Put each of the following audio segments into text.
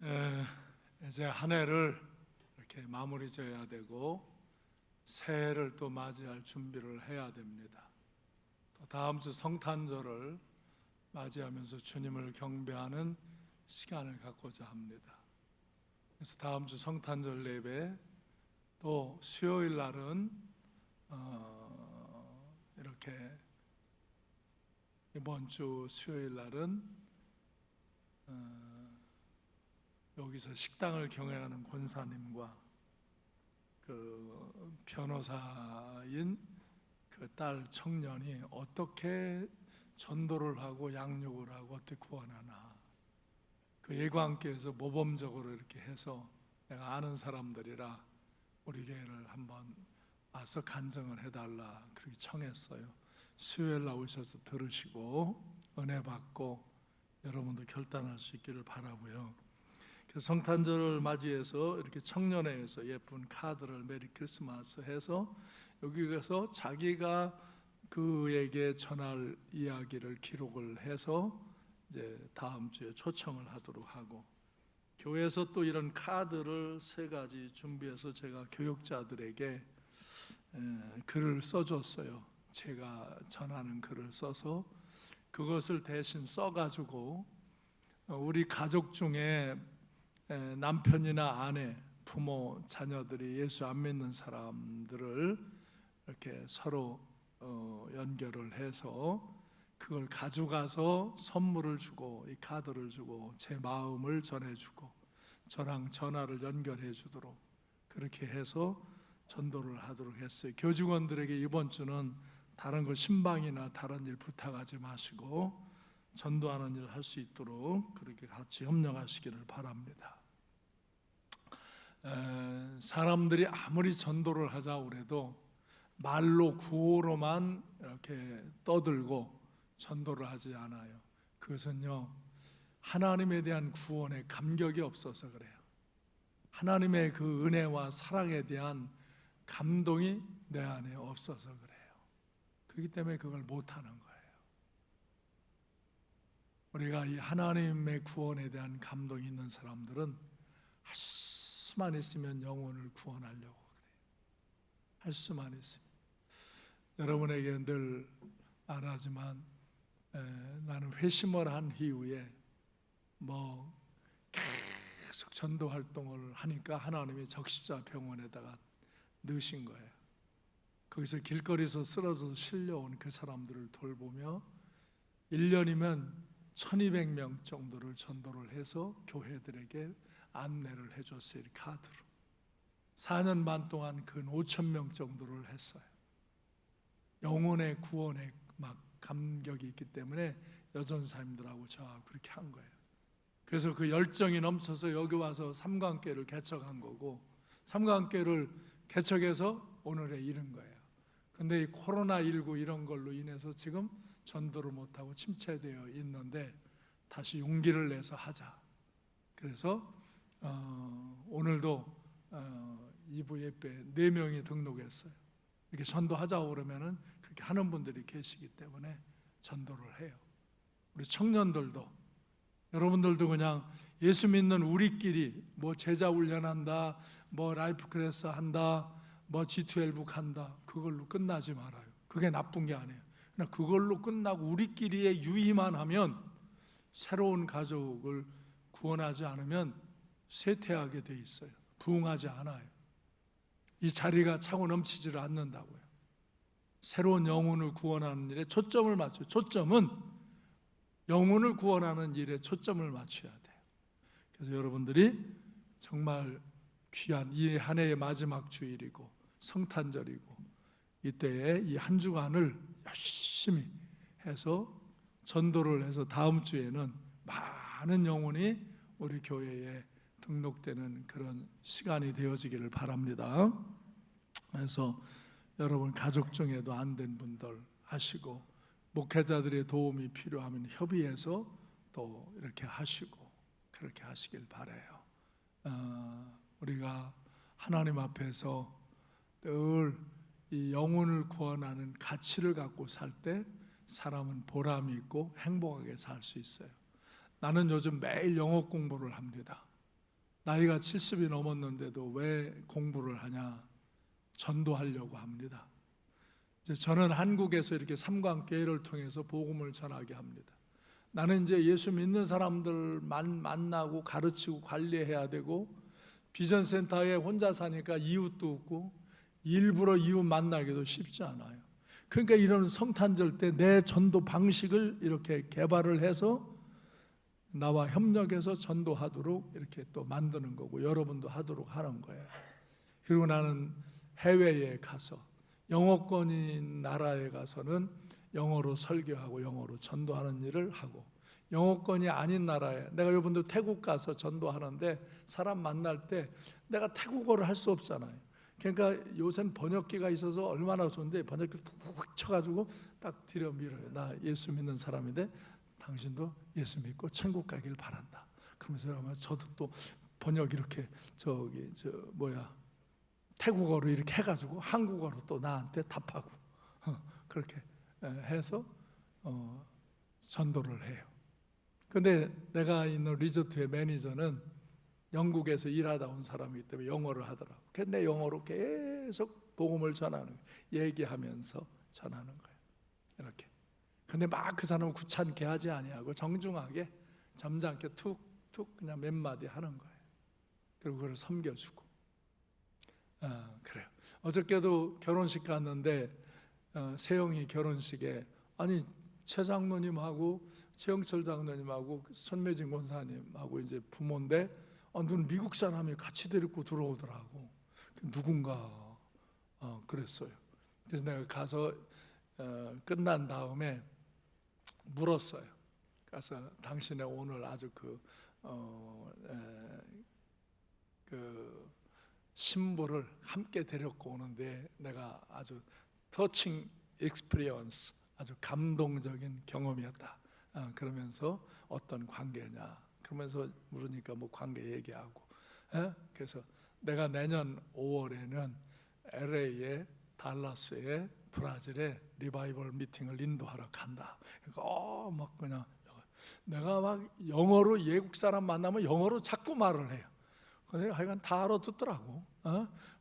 에, 이제 한 해를 이렇게 마무리 지어야 되고 새해를 또 맞이할 준비를 해야 됩니다. 또 다음 주 성탄절을 맞이하면서 주님을 경배하는 시간을 갖고자 합니다. 그래서 다음 주 성탄절 예배 또 수요일 날은 이렇게 이번 주 수요일 날은 여기서 식당을 경영하는 권사님과 그 변호사인 그 딸 청년이 어떻게 전도를 하고 양육을 하고 어떻게 구원하나, 그 예관교회에서 모범적으로 이렇게 해서 내가 아는 사람들이라 우리 교회를 한번 와서 간증을 해달라 그렇게 청했어요. 수요일 나오셔서 들으시고 은혜 받고 여러분도 결단할 수 있기를 바라고요. 그래서 성탄절을 맞이해서 이렇게 청년회에서 예쁜 카드를 메리 크리스마스 해서 여기 가서 자기가 그에게 전할 이야기를 기록을 해서 이제 다음 주에 초청을 하도록 하고, 교회에서 또 이런 카드를 3가지 준비해서 제가 교육자들에게 글을 써줬어요. 제가 전하는 글을 써서 그것을 대신 써가지고 우리 가족 중에 남편이나 아내, 부모, 자녀들이 예수 안 믿는 사람들을 이렇게 서로 연결을 해서 그걸 가져가서 선물을 주고 이 카드를 주고 제 마음을 전해주고 저랑 전화를 연결해 주도록 그렇게 해서 전도를 하도록 했어요. 교직원들에게 이번 주는 다른 거 신방이나 다른 일 부탁하지 마시고 전도하는 일 할 수 있도록 그렇게 같이 협력하시기를 바랍니다. 사람들이 아무리 전도를 하자고 해도 말로 구호로만 이렇게 떠들고 전도를 하지 않아요. 그것은요, 하나님에 대한 구원에 감격이 없어서 그래요. 하나님의 그 은혜와 사랑에 대한 감동이 내 안에 없어서 그래요. 그렇기 때문에 그걸 못하는 거예요. 우리가 이 하나님의 구원에 대한 감동이 있는 사람들은 할 수만 있으면 영혼을 구원하려고 그래요. 할 수만 있으면. 여러분에게 늘 말하지만 나는 회심을 한 이후에 계속 전도 활동을 하니까 하나님이 적십자 병원에다가 넣으신 거예요. 거기서 길거리에서 쓰러져서 실려온 그 사람들을 돌보며 1년이면 1200명 정도를 전도를 해서 교회들에게 안내를 해줬어요. 카드로 4년 반 동안 근 5,000명 정도를 했어요. 영혼의 구원에 막 감격이 있기 때문에 여전사님들하고 저하고 그렇게 한 거예요. 그래서 그 열정이 넘쳐서 여기 와서 삼관교회를 개척한 거고, 삼관교회를 개척해서 오늘에 이른 거예요. 근데 이 코로나19 이런 걸로 인해서 지금 전도를 못하고 침체되어 있는데 다시 용기를 내서 하자. 그래서 오늘도 2부 예배 4명이 등록했어요. 이렇게 전도하자고 그러면은 그렇게 하는 분들이 계시기 때문에 전도를 해요. 우리 청년들도, 여러분들도 그냥 예수 믿는 우리끼리 제자 훈련한다, 라이프 클래스 한다, G12 한다, 그걸로 끝나지 말아요. 그게 나쁜 게 아니에요. 그냥 그걸로 끝나고 우리끼리의 유의만 하면, 새로운 가족을 구원하지 않으면 쇠퇴하게 돼 있어요. 부흥하지 않아요. 이 자리가 차고 넘치지를 않는다고요. 새로운 영혼을 구원하는 일에 초점을 맞춰요. 초점은 영혼을 구원하는 일에 초점을 맞춰야 돼요. 그래서 여러분들이 정말 귀한 이 한 해의 마지막 주일이고 성탄절이고 이때에 이 한 주간을 열심히 해서 전도를 해서 다음 주에는 많은 영혼이 우리 교회에 등록되는 그런 시간이 되어지기를 바랍니다. 그래서 여러분 가족 중에도 안 된 분들 하시고, 목회자들의 도움이 필요하면 협의해서 또 이렇게 하시고 그렇게 하시길 바라요. 우리가 하나님 앞에서 늘 이 영혼을 구원하는 가치를 갖고 살 때 사람은 보람이 있고 행복하게 살 수 있어요. 나는 요즘 매일 영어 공부를 합니다. 나이가 70이 넘었는데도 왜 공부를 하냐? 전도하려고 합니다. 이제 저는 한국에서 이렇게 삼관교회를 통해서 복음을 전하게 합니다. 나는 이제 예수 믿는 사람들만 만나고 가르치고 관리해야 되고, 비전센터에 혼자 사니까 이웃도 없고 일부러 이웃 만나기도 쉽지 않아요. 그러니까 이런 성탄절 때 내 전도 방식을 이렇게 개발을 해서 나와 협력해서 전도하도록 이렇게 또 만드는 거고, 여러분도 하도록 하는 거예요. 그리고 나는 해외에 가서, 영어권인 나라에 가서는 영어로 설교하고 영어로 전도하는 일을 하고, 영어권이 아닌 나라에, 내가 여러분들 태국 가서 전도하는데 사람 만날 때 내가 태국어를 할 수 없잖아요. 그러니까 요새는 번역기가 있어서 얼마나 좋은데, 번역기를 툭 쳐가지고 딱 들여 밀어요. 나 예수 믿는 사람인데 당신도 예수 믿고 천국 가길 바란다. 그러면서 아마 저도 또 번역 이렇게 태국어로 이렇게 해가지고 한국어로 또 나한테 답하고 그렇게 해서 전도를 해요. 근데 내가 있는 리조트의 매니저는 영국에서 일하다 온 사람이기 때문에 영어를 하더라고. 근데 영어로 계속 복음을 전하는 거예요. 얘기하면서 전하는 거예요. 이렇게. 근데 막 그 사람은 귀찮게 하지 아니하고 정중하게 점잖게 툭툭 그냥 몇 마디 하는 거예요. 그리고 그걸 섬겨주고. 그래요. 어저께도 결혼식 갔는데 세영이 결혼식에, 아니 최 장로님하고 최영철 장로님하고 손매진 권사님하고 이제 부모인데, 눈 미국 사람이 같이 데리고 들어오더라고. 누군가 그랬어요. 그래서 내가 가서 끝난 다음에 물었어요. 가서 당신의 오늘 아주 그 신부를 함께 데리고 오는데 내가 아주 터칭 익스피리언스, 아주 감동적인 경험이었다. 그러면서 어떤 관계냐 그러면서 물으니까 뭐 관계 얘기하고, 그래서 내가 내년 5월에는 LA에, 달라스에, 브라질에 리바이벌 미팅을 인도하러 간다. 그러니까 막 그냥 내가 막 영어로 외국 사람 만나면 영어로 자꾸 말을 해요. 근데 하여간 다 알아듣더라고.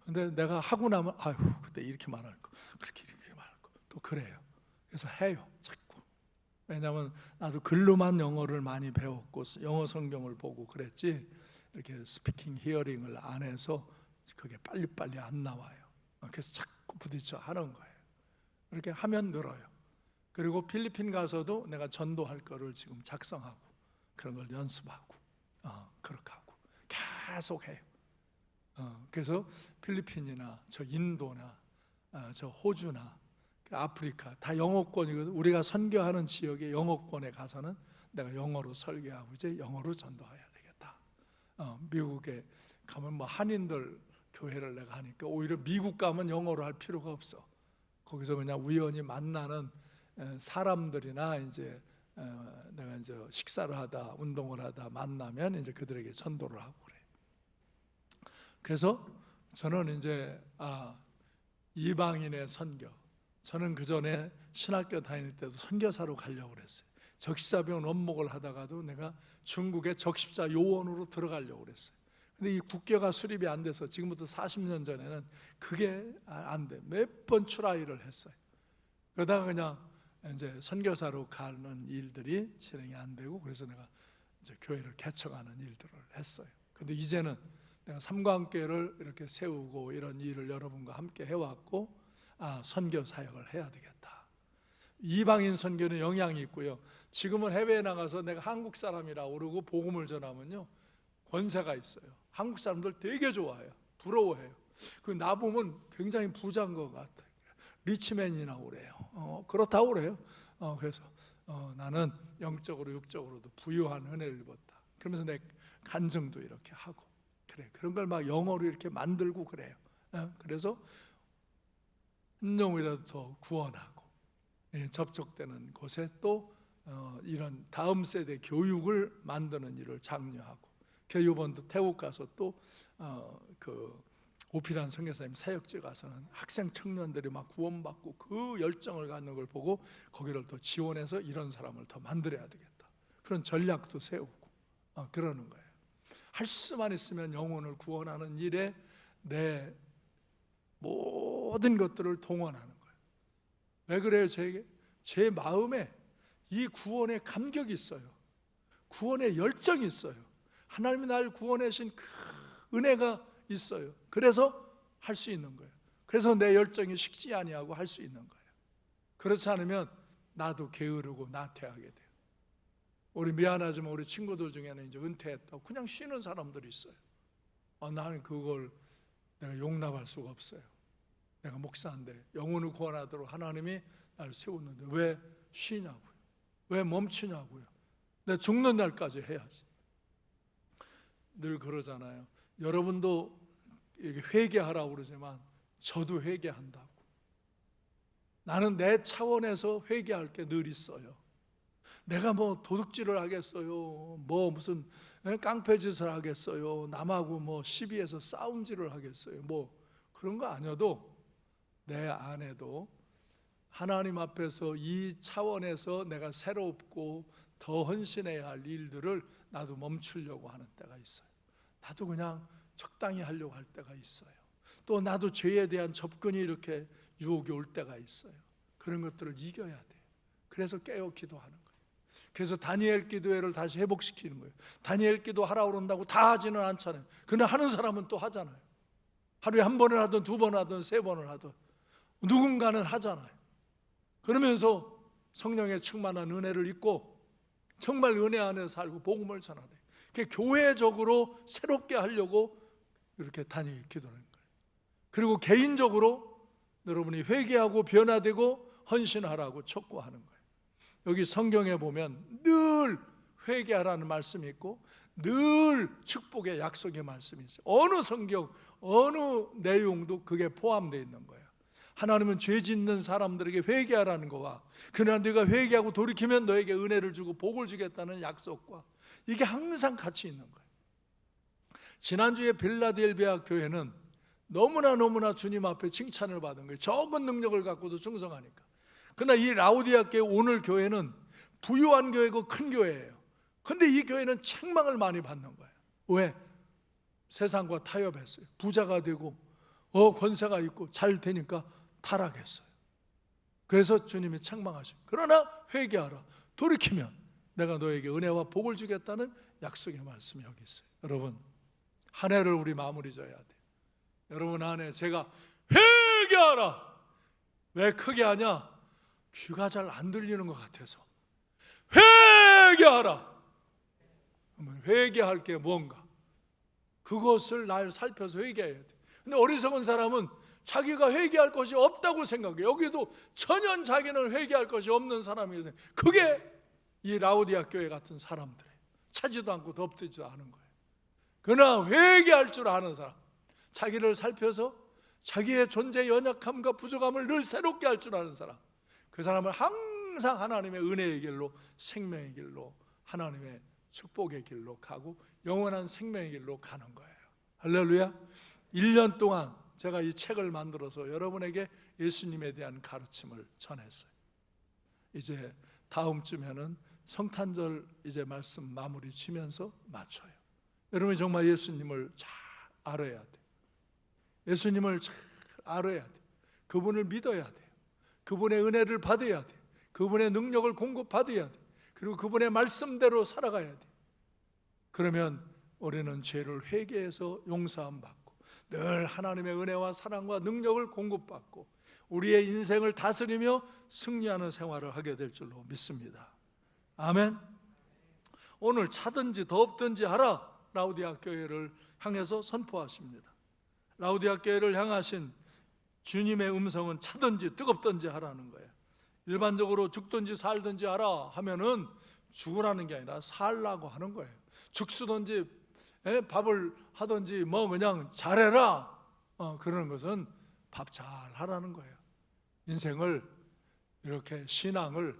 근데 내가 하고 나면 아유 그때 이렇게 말할 거, 그렇게 이렇게 말할 거, 또 그래요. 그래서 해요 자꾸. 왜냐하면 나도 글로만 영어를 많이 배웠고 영어 성경을 보고 그랬지, 이렇게 스피킹 히어링을 안 해서 그게 빨리빨리 안 나와요. 그래서 자꾸 부딪혀 하는 거예요. 이렇게 하면 늘어요. 그리고 필리핀 가서도 내가 전도할 거를 지금 작성하고 그런 걸 연습하고 그렇게 하고 계속 해요. 그래서 필리핀이나 저 인도나 저 호주나 아프리카 다 영어권이거든. 우리가 선교하는 지역의 영어권에 가서는 내가 영어로 설교하고 이제 영어로 전도해야 되겠다. 미국에 가면 뭐 한인들 교회를 내가 하니까 오히려 미국 가면 영어로 할 필요가 없어. 거기서 그냥 우연히 만나는 사람들이나 이제 내가 이제 식사를 하다 운동을 하다 만나면 이제 그들에게 전도를 하고 그래. 그래서 저는 이제 이방인의 선교, 저는 그 전에 신학교 다닐 때도 선교사로 가려고 그랬어요. 적십자병 원목을 하다가도 내가 중국의 적십자 요원으로 들어가려고 그랬어요. 근데 이 국교가 수립이 안 돼서 지금부터 40년 전에는 그게 안 돼. 몇 번 트라이를 했어요. 그러다가 그냥 이제 선교사로 가는 일들이 진행이 안 되고, 그래서 내가 이제 교회를 개척하는 일들을 했어요. 근데 이제는 내가 삼관교회를 이렇게 세우고 이런 일을 여러분과 함께 해왔고, 선교 사역을 해야 되겠다. 이방인 선교는 영향이 있고요. 지금은 해외에 나가서 내가 한국 사람이라고 그러고 복음을 전하면요 권세가 있어요. 한국 사람들 되게 좋아해요. 부러워해요. 나 보면 굉장히 부자인 것 같아요. 리치맨이라고 그래요. 그렇다고 그래요. 그래서 나는 영적으로 육적으로도 부유한 은혜를 입었다. 그러면서 내 간증도 이렇게 하고 그래. 그런 걸 막 영어로 이렇게 만들고 그래요. 그래서 한 명이라도 더 구원하고 접촉되는 곳에 또 이런 다음 세대 교육을 만드는 일을 장려하고, 이번도 태국 가서 또 오피란 선교사님 사역지 가서는 학생 청년들이 막 구원받고 그 열정을 갖는 걸 보고 거기를 더 지원해서 이런 사람을 더 만들어야 되겠다. 그런 전략도 세우고 그러는 거예요. 할 수만 있으면 영혼을 구원하는 일에 내 모든 것들을 동원하는 거예요. 왜 그래요? 제 마음에 이 구원의 감격이 있어요. 구원의 열정이 있어요. 하나님이 날 구원하신 그 은혜가 있어요. 그래서 할 수 있는 거예요. 그래서 내 열정이 식지 아니하고 할 수 있는 거예요. 그렇지 않으면 나도 게으르고 나태하게 돼요. 우리 미안하지만 우리 친구들 중에는 이제 은퇴했다고 그냥 쉬는 사람들이 있어요. 나는 그걸 내가 용납할 수가 없어요. 내가 목사인데 영혼을 구원하도록 하나님이 나를 세웠는데 왜 쉬냐고요. 왜 멈추냐고요. 내가 죽는 날까지 해야지. 늘 그러잖아요. 여러분도 회개하라고 그러지만 저도 회개한다고. 나는 내 차원에서 회개할 게 늘 있어요. 내가 뭐 도둑질을 하겠어요? 뭐 무슨 깡패짓을 하겠어요? 남하고 뭐 시비해서 싸움질을 하겠어요? 뭐 그런 거 아니어도 내 안에도 하나님 앞에서 이 차원에서 내가 새롭고 더 헌신해야 할 일들을 나도 멈추려고 하는 때가 있어요. 나도 그냥 적당히 하려고 할 때가 있어요. 또 나도 죄에 대한 접근이 이렇게 유혹이 올 때가 있어요. 그런 것들을 이겨야 돼요. 그래서 깨어 기도하는 거예요. 그래서 다니엘 기도회를 다시 회복시키는 거예요. 다니엘 기도 하라고 그런다고 다 하지는 않잖아요. 그러나 하는 사람은 또 하잖아요. 하루에 한 번을 하든 두 번을 하든 세 번을 하든 누군가는 하잖아요. 그러면서 성령의 충만한 은혜를 입고 정말 은혜 안에 살고 복음을 전하래. 교회적으로 새롭게 하려고 이렇게 다니엘 기도하는 거예요. 그리고 개인적으로 여러분이 회개하고 변화되고 헌신하라고 촉구하는 거예요. 여기 성경에 보면 늘 회개하라는 말씀이 있고 늘 축복의 약속의 말씀이 있어요. 어느 성경, 어느 내용도 그게 포함되어 있는 거예요. 하나님은 죄 짓는 사람들에게 회개하라는 거와 그러나 네가 회개하고 돌이키면 너에게 은혜를 주고 복을 주겠다는 약속과 이게 항상 같이 있는 거예요. 지난주에 빌라델비아 교회는 너무나 주님 앞에 칭찬을 받은 거예요. 적은 능력을 갖고도 충성하니까. 그러나 이 라우디아 교회 오늘 교회는 부유한 교회고 큰 교회예요. 그런데 이 교회는 책망을 많이 받는 거예요. 왜? 세상과 타협했어요. 부자가 되고 권세가 있고 잘 되니까 타락했어요. 그래서 주님이 책망하시고 그러나 회개하라. 돌이키면 내가 너에게 은혜와 복을 주겠다는 약속의 말씀이 여기 있어요. 여러분 한 해를 우리 마무리 져야 돼요. 여러분 안에 제가 회개하라. 왜 크게 하냐? 귀가 잘 안 들리는 것 같아서. 회개하라. 회개할 게 뭔가? 그것을 날 살펴서 회개해야 돼. 근데 어리석은 사람은 자기가 회개할 것이 없다고 생각해요. 여기도 전혀 자기는 회개할 것이 없는 사람이거든요. 그게 이 라우디아 교회 같은 사람들이에요. 차지도 않고 덮지도 않은 거예요. 그러나 회개할 줄 아는 사람, 자기를 살펴서 자기의 존재의 연약함과 부족함을 늘 새롭게 할 줄 아는 사람, 그 사람은 항상 하나님의 은혜의 길로, 생명의 길로, 하나님의 축복의 길로 가고 영원한 생명의 길로 가는 거예요. 할렐루야. 1년 동안 제가 이 책을 만들어서 여러분에게 예수님에 대한 가르침을 전했어요. 이제 다음 주면은 성탄절 이제 말씀 마무리 치면서 마쳐요. 여러분이 정말 예수님을 잘 알아야 돼요. 예수님을 잘 알아야 돼요. 그분을 믿어야 돼요. 그분의 은혜를 받아야 돼요. 그분의 능력을 공급받아야 돼요. 그리고 그분의 말씀대로 살아가야 돼요. 그러면 우리는 죄를 회개해서 용서함 받고 늘 하나님의 은혜와 사랑과 능력을 공급받고 우리의 인생을 다스리며 승리하는 생활을 하게 될 줄로 믿습니다. 아멘. 오늘 차든지 덥든지 하라. 라우디아 교회를 향해서 선포하십니다. 라우디아 교회를 향하신 주님의 음성은 차든지 뜨겁든지 하라는 거예요. 일반적으로 죽든지 살든지 하라 하면은 죽으라는 게 아니라 살라고 하는 거예요. 죽수든지 밥을 하든지 뭐 그냥 잘해라 그러는 것은 밥 잘 하라는 거예요. 인생을 이렇게 신앙을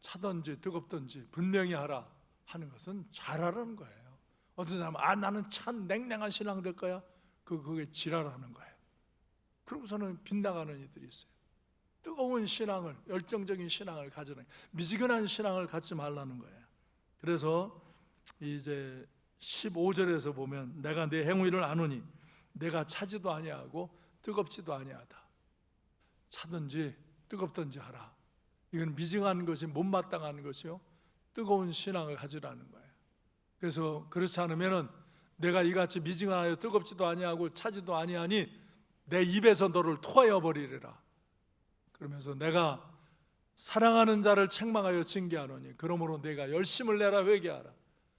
차든지 뜨겁든지 분명히 하라 하는 것은 잘하라는 거예요. 어떤 사람은 나는 참 냉랭한 신앙 될 거야. 그게 지랄하는 거예요. 그러고서는 빗나가는 이들이 있어요. 뜨거운 신앙을, 열정적인 신앙을 가지는, 미지근한 신앙을 갖지 말라는 거예요. 그래서 이제 15절에서 보면 내가 내 행위를 아노니 내가 차지도 아니하고 뜨겁지도 아니하다. 차든지 뜨겁든지 하라. 이건 미증한 것이 못마땅한 것이요, 뜨거운 신앙을 가지라는 거예요. 그래서 그렇지 않으면은 내가 이같이 미증하여 뜨겁지도 아니하고 차지도 아니하니 내 입에서 너를 토하여 버리리라. 그러면서 내가 사랑하는 자를 책망하여 징계하노니 그러므로 내가 열심을 내라 회개하라.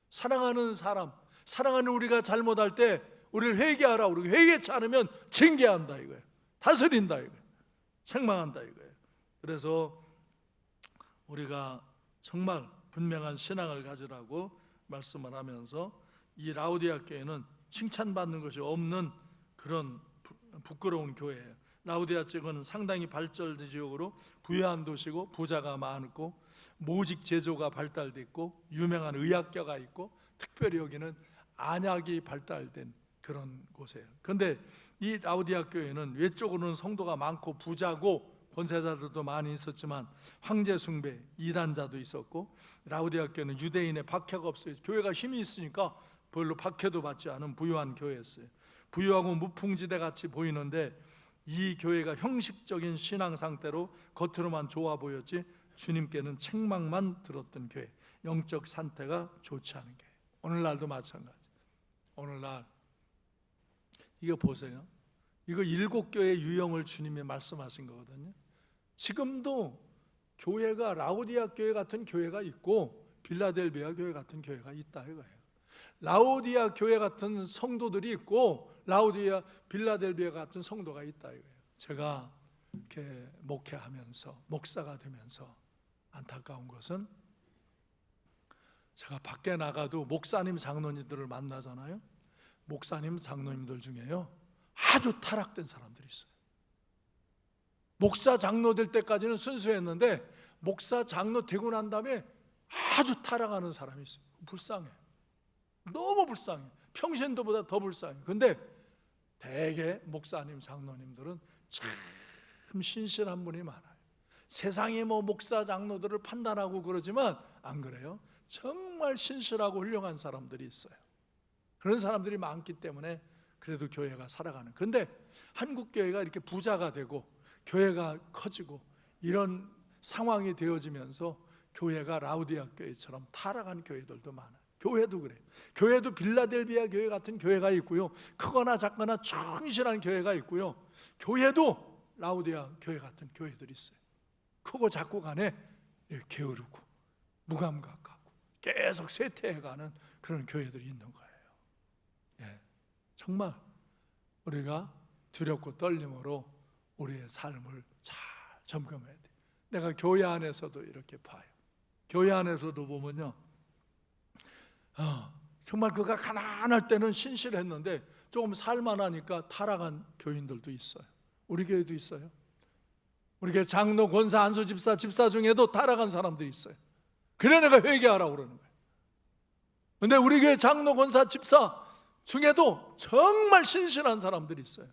사랑하는 사람, 사랑하는 우리가 잘못할 때 우리를 회개하라. 우리 회개치 않으면 징계한다 이거예요. 다스린다 이거예요. 책망한다 이거예요. 그래서 우리가 정말 분명한 신앙을 가지라고 말씀을 하면서 이 라오디아 교회는 칭찬받는 것이 없는 그런 부끄러운 교회예요. 라오디아 쪽은 상당히 발전된 지역으로 부유한 도시고 부자가 많고 모직 제조가 발달돼 있고 유명한 의학계가 있고 특별히 여기는 안약이 발달된 그런 곳이에요. 그런데 이 라오디아 교회는 외적으로는 성도가 많고 부자고 권세자들도 많이 있었지만 황제 숭배, 이단자도 있었고 라오디아 교회는 유대인의 박해가 없어요. 교회가 힘이 있으니까 별로 박해도 받지 않은 부유한 교회였어요. 부유하고 무풍지대 같이 보이는데 이 교회가 형식적인 신앙 상태로 겉으로만 좋아 보였지 주님께는 책망만 들었던 교회, 영적 상태가 좋지 않은 교회. 오늘날도 마찬가지. 오늘날 이거 보세요. 이거 7교회 유형을 주님이 말씀하신 거거든요. 지금도 교회가 라오디아 교회 같은 교회가 있고 빌라델비아 교회 같은 교회가 있다 이거예요. 라오디아 교회 같은 성도들이 있고 라오디아 빌라델비아 같은 성도가 있다 이거예요. 제가 이렇게 목회하면서 목사가 되면서 안타까운 것은 제가 밖에 나가도 목사님 장로님들을 만나잖아요. 목사님 장로님들 중에요 아주 타락된 사람들이 있어요. 목사 장로 될 때까지는 순수했는데 목사 장로 되고 난 다음에 아주 타락하는 사람이 있어요. 불쌍해. 너무 불쌍해. 평신도보다 더 불쌍해. 근데 대개 목사님 장로님들은 참 신실한 분이 많아요. 세상에 뭐 목사 장로들을 판단하고 그러지만 안 그래요. 정말 신실하고 훌륭한 사람들이 있어요. 그런 사람들이 많기 때문에 그래도 교회가 살아가는. 근데 한국 교회가 이렇게 부자가 되고 교회가 커지고 이런 상황이 되어지면서 교회가 라오디아 교회처럼 타락한 교회들도 많아요. 교회도 그래요. 교회도 빌라델비아 교회 같은 교회가 있고요, 크거나 작거나 충실한 교회가 있고요, 교회도 라오디아 교회 같은 교회들이 있어요. 크고 작고 간에 게으르고 무감각하고 계속 쇠퇴해가는 그런 교회들이 있는 거예요. 정말 우리가 두렵고 떨림으로 우리의 삶을 잘 점검해야 돼요. 내가 교회 안에서도 이렇게 봐요. 교회 안에서도 보면요, 정말 그가 가난할 때는 신실했는데 조금 살만하니까 타락한 교인들도 있어요. 우리 교회도 있어요. 우리 교회 장로, 권사, 안수 집사 중에도 타락한 사람들이 있어요. 그래 내가 회개하라고 그러는 거예요. 근데 우리 교회 장로, 권사, 집사 중에도 정말 신실한 사람들이 있어요.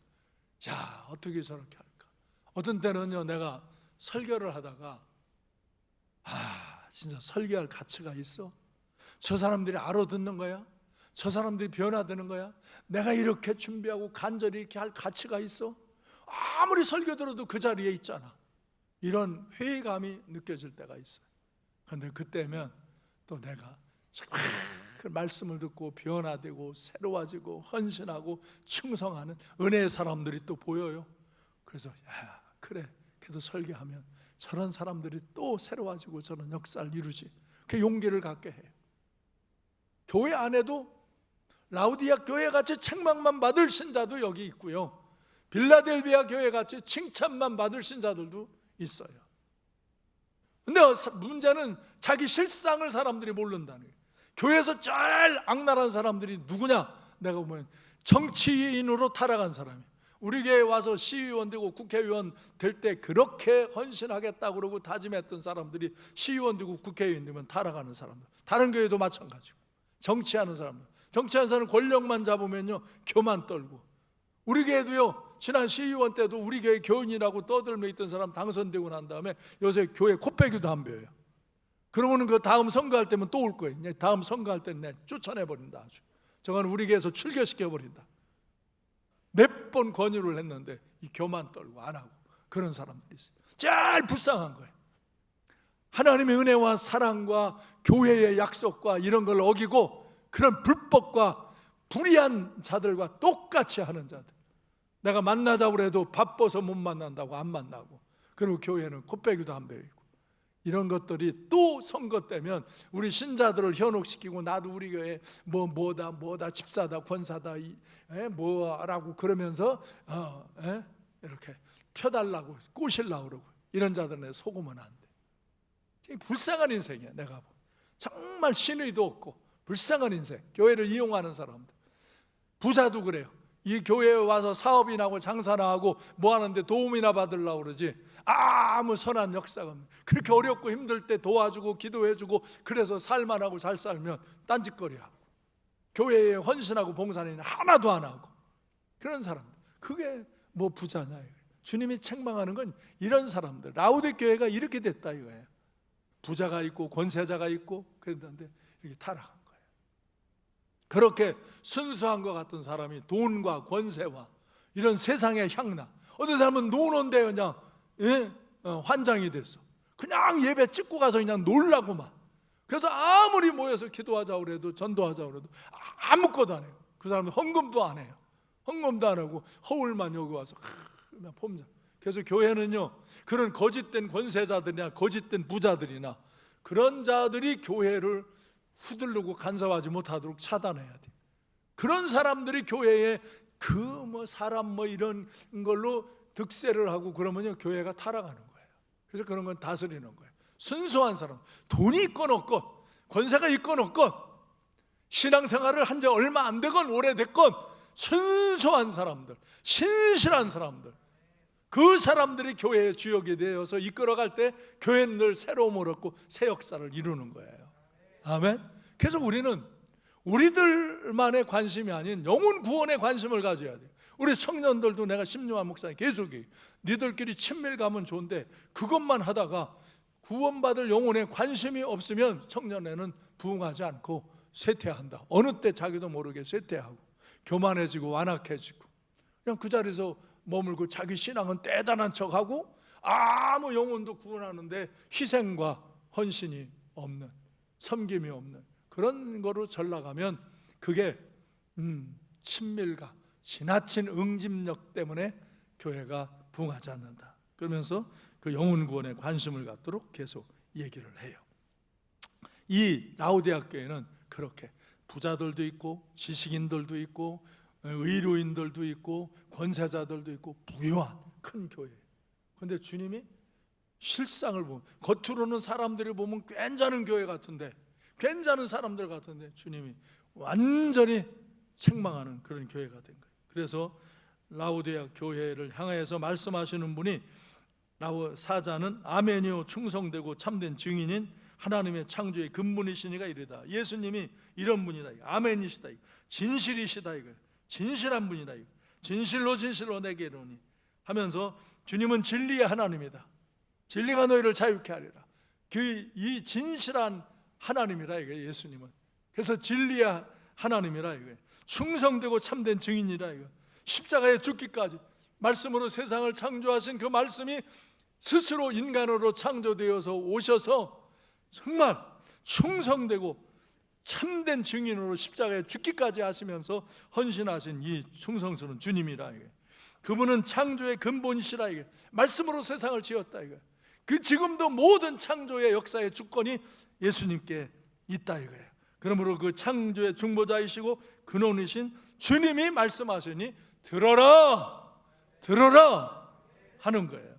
자, 어떻게 저렇게 할까? 어떤 때는요, 내가 설교를 하다가 진짜 설교할 가치가 있어? 저 사람들이 알아듣는 거야? 저 사람들이 변화되는 거야? 내가 이렇게 준비하고 간절히 이렇게 할 가치가 있어? 아무리 설교 들어도 그 자리에 있잖아. 이런 회의감이 느껴질 때가 있어요. 그런데 그때면 또 내가 그 말씀을 듣고 변화되고 새로워지고 헌신하고 충성하는 은혜의 사람들이 또 보여요. 그래서 그래, 그래도 설교하면 저런 사람들이 또 새로워지고 저런 역사를 이루지, 그 용기를 갖게 해요. 교회 안에도 라오디아 교회 같이 책망만 받을 신자도 여기 있고요, 빌라델비아 교회 같이 칭찬만 받을 신자들도 있어요. 근데 문제는 자기 실상을 사람들이 모른다는 거예요. 교회에서 제일 악랄한 사람들이 누구냐? 내가 보면 정치인으로 타락한 사람이에요. 우리 교회에 와서 시의원 되고 국회의원 될 때 그렇게 헌신하겠다고 그러고 다짐했던 사람들이 시의원 되고 국회의원 되면 타락하는 사람들. 다른 교회도 마찬가지고 정치하는 사람들. 정치하는 사람은 권력만 잡으면요 교만 떨고, 우리 교회도요 지난 시의원 때도 우리 교회 교인이라고 떠들며 있던 사람 당선되고 난 다음에 요새 교회 코빼기도 안 배워요. 그러면은 그 다음 선거할 때면 또 올 거예요. 다음 선거할 때는 쫓아내버린다 아주. 저건 우리 교회에서 출교시켜버린다. 몇 번 권유를 했는데 이 교만 떨고 안 하고 그런 사람들이 있어요. 제일 불쌍한 거예요. 하나님의 은혜와 사랑과 교회의 약속과 이런 걸 어기고 그런 불법과 불의한 자들과 똑같이 하는 자들. 내가 만나자고 해도 바빠서 못 만난다고 안 만나고, 그리고 교회는 콧배기도 안 베이고, 이런 것들이 또 선거 때면 우리 신자들을 현혹시키고 나도 우리 교회 뭐다 집사다 권사다 뭐라고 그러면서 이렇게 펴달라고 꼬시려고 그러고, 이런 자들은 속으면 안 돼. 불쌍한 인생이야. 내가 보면 정말 신의도 없고 불쌍한 인생. 교회를 이용하는 사람들, 부자도 그래요. 이 교회에 와서 사업이나 하고 장사나 하고 뭐 하는데 도움이나 받으려고 그러지 아무 선한 역사가 없는, 그렇게 어렵고 힘들 때 도와주고 기도해주고 그래서 살만하고 잘 살면 딴짓거리하고 교회에 헌신하고 봉사는 하나도 안 하고 그런 사람들, 그게 뭐 부자냐. 주님이 책망하는 건 이런 사람들. 라우데 교회가 이렇게 됐다 이거예요. 부자가 있고 권세자가 있고 그랬는데 이렇게 타락한 거예요. 그렇게 순수한 것 같은 사람이 돈과 권세와 이런 세상의 향락, 어떤 사람은 노는데 그냥 환장이 됐어. 그냥 예배 찍고 가서 그냥 놀라고만. 그래서 아무리 모여서 기도하자고 그래도 전도하자고 그래도 아무것도 안 해요. 그 사람은 헌금도 안 해요. 헌금도 안 하고 허울만 여기 와서 그냥 폼자. 그래서 교회는요, 그런 거짓된 권세자들이나 거짓된 부자들이나 그런 자들이 교회를 후들르고 간섭하지 못하도록 차단해야 돼. 그런 사람들이 교회에 사람 이런 걸로 득세를 하고 그러면요 교회가 타락하는 거예요. 그래서 그런 건 다스리는 거예요. 순수한 사람, 돈이 있건 없건 권세가 있건 없건 신앙생활을 한 지 얼마 안 되건 오래됐건 순수한 사람들, 신실한 사람들, 그 사람들이 교회의 주역이 되어서 이끌어갈 때 교회는 늘 새로움을 얻고 새 역사를 이루는 거예요. 아멘. 그래서 우리는 우리들만의 관심이 아닌 영혼 구원에 관심을 가져야 돼요. 우리 청년들도 내가 심요한 목사님 계속 얘기해요. 니들끼리 친밀감은 좋은데 그것만 하다가 구원받을 영혼에 관심이 없으면 청년에는 부응하지 않고 쇠퇴한다. 어느 때 자기도 모르게 쇠퇴하고 교만해지고 완악해지고 그냥 그 자리에서 머물고 자기 신앙은 대단한 척하고 아무 영혼도 구원하는데 희생과 헌신이 없는, 섬김이 없는 그런 거로 전락하면 그게 친밀감, 지나친 응집력 때문에 교회가 부응하지 않는다. 그러면서 그 영혼 구원에 관심을 갖도록 계속 얘기를 해요. 이 라우디아 교회는 그렇게 부자들도 있고 지식인들도 있고 의료인들도 있고 권세자들도 있고 부유한 큰 교회예요. 그런데 주님이 실상을 보면 겉으로는 사람들이 보면 괜찮은 교회 같은데, 괜찮은 사람들 같은데 주님이 완전히 책망하는 그런 교회가 된 거예요. 그래서 라우디아 교회를 향해서 말씀하시는 분이 사자는 아멘이요 충성되고 참된 증인인 하나님의 창조의 근본이시니가 이르다. 예수님이 이런 분이다. 아멘이시다. 진실이시다. 이거예요. 진실한 분이다. 이거. 진실로 내게 이르노니 하면서 주님은 진리의 하나님이다. 진리가 너희를 자유케 하리라. 이 진실한 하나님이라 이거예요. 예수님은. 그래서 진리의 하나님이라 이거예요. 충성되고 참된 증인이라 이거. 십자가에 죽기까지 말씀으로 세상을 창조하신 그 말씀이 스스로 인간으로 창조되어서 오셔서 정말 충성되고 참된 증인으로 십자가에 죽기까지 하시면서 헌신하신 이 충성스러운 주님이라 이게. 그분은 창조의 근본이시라 이게. 말씀으로 세상을 지었다 이거. 그 지금도 모든 창조의 역사의 주권이 예수님께 있다 이거예요. 그러므로 그 창조의 중보자이시고 근원이신 주님이 말씀하시니 들어라 하는 거예요.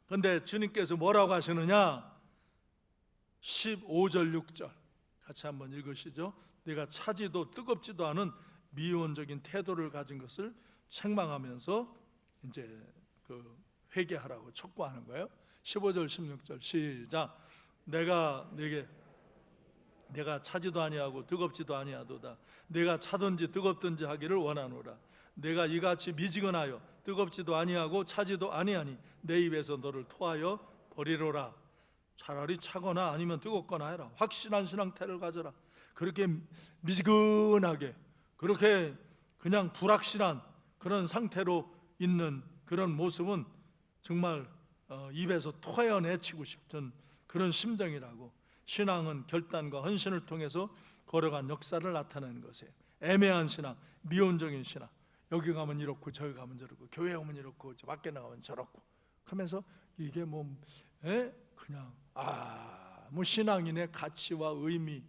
그런데 주님께서 뭐라고 하시느냐? 15절 6절 같이 한번 읽으시죠. 내가 차지도 뜨겁지도 않은 미온적인 태도를 가진 것을 책망하면서 이제 그 회개하라고 촉구하는 거예요. 15절 16절 시작. 내가 차지도 아니하고 뜨겁지도 아니하도다. 내가 차든지 뜨겁든지 하기를 원하노라. 내가 이같이 미지근하여 뜨겁지도 아니하고 차지도 아니하니 내 입에서 너를 토하여 버리로라. 차라리 차거나 아니면 뜨겁거나 해라. 확실한 신앙태를 가져라. 그렇게 미지근하게 그렇게 그냥 불확실한 그런 상태로 있는 그런 모습은 정말 입에서 토해내치고 싶은 그런 심정이라고. 신앙은 결단과 헌신을 통해서 걸어간 역사를 나타내는 것이에요. 애매한 신앙, 미온적인 신앙, 여기 가면 이렇고 저기 가면 저렇고 교회 오면 이렇고 밖에 나가면 저렇고 하면서 이게 그냥 신앙인의 가치와 의미,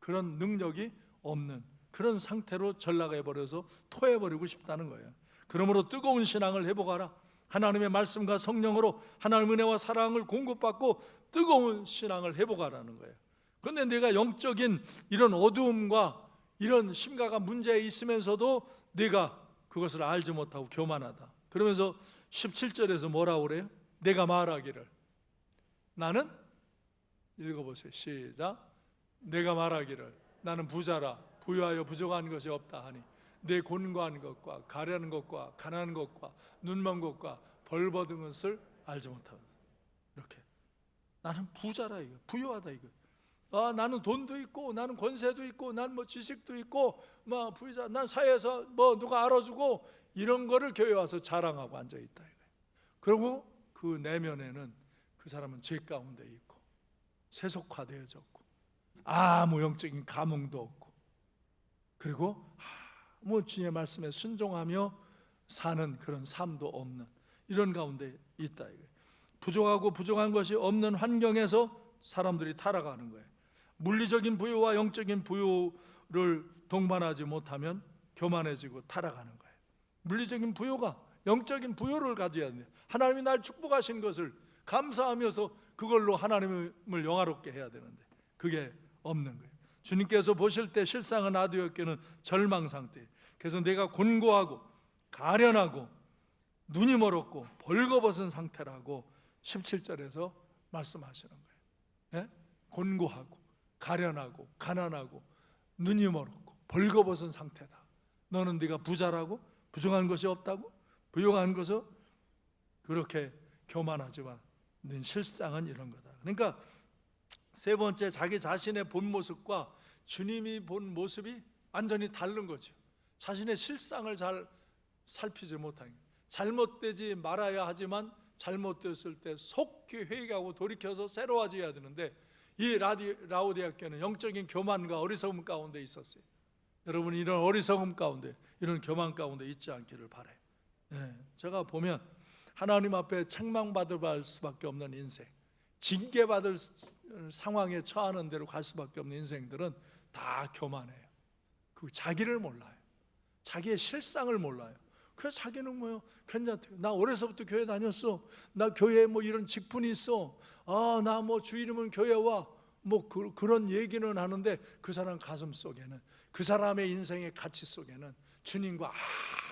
그런 능력이 없는 그런 상태로 전락해 버려서 토해버리고 싶다는 거예요. 그러므로 뜨거운 신앙을 회복하라. 하나님의 말씀과 성령으로 하나님의 은혜와 사랑을 공급받고 뜨거운 신앙을 회복하라는 거예요. 그런데 내가 영적인 이런 어두움과 이런 심각한 문제에 있으면서도 내가 그것을 알지 못하고 교만하다. 그러면서 17절에서 뭐라고 그래요? 내가 말하기를, 나는, 읽어보세요. 시작. 내가 말하기를 나는 부자라 부유하여 부족한 것이 없다 하니 내 곤고한 것과 가련한 것과 가난한 것과 눈먼 것과 벌받은 것을 알지 못하고. 이렇게 나는 부자라, 이거 부유하다, 이거. 나는 돈도 있고 나는 권세도 있고 난 뭐 지식도 있고 뭐 부자, 난 사회에서 뭐 누가 알아주고 이런 거를 교회 와서 자랑하고 앉아 있다, 이거예요. 그리고 그 내면에는 그 사람은 죄 가운데 있고 세속화되어졌고 아무 영적인 감흥도 없고, 그리고 주님의 말씀에 순종하며 사는 그런 삶도 없는 이런 가운데 있다, 이거예요. 부족하고 부족한 것이 없는 환경에서 사람들이 타락하는 거예요. 물리적인 부유와 영적인 부유를 동반하지 못하면 교만해지고 타락하는 거예요. 물리적인 부유가 영적인 부유를 가져야 돼요. 하나님이 날 축복하신 것을 감사하면서 그걸로 하나님을 영화롭게 해야 되는데 그게 없는 거예요. 주님께서 보실 때 실상은 아두였기는 절망 상태예요. 그래서 내가 곤고하고 가련하고 눈이 멀었고 벌거벗은 상태라고 17절에서 말씀하시는 거예요. 예? 곤고하고 가련하고 가난하고 눈이 멀었고 벌거벗은 상태다. 너는 네가 부자라고? 부족한 것이 없다고? 부유한 것은 그렇게 교만하지만 네 실상은 이런 거다. 그러니까 세 번째, 자기 자신의 본 모습과 주님이 본 모습이 완전히 다른 거죠. 자신의 실상을 잘 살피지 못하는 거예요. 잘못되지 말아야 하지만 잘못되었을 때 속히 회개하고 돌이켜서 새로워져야 되는데 이 라오디아 교회는 영적인 교만과 어리석음 가운데 있었어요. 여러분, 이런 어리석음 가운데, 이런 교만 가운데 있지 않기를 바라요. 제가 보면 하나님 앞에 책망받을 수밖에 없는 인생, 징계받을 상황에 처하는 대로 갈 수밖에 없는 인생들은 다 교만해요. 그 자기를 몰라요. 자기의 실상을 몰라요. 그래서 자기는 괜찮대요. 나 어려서부터 교회 다녔어. 나 교회에 이런 직분이 있어. 나 주 이름은 교회 와. 그런 얘기는 하는데 그 사람 가슴 속에는, 그 사람의 인생의 가치 속에는 주님과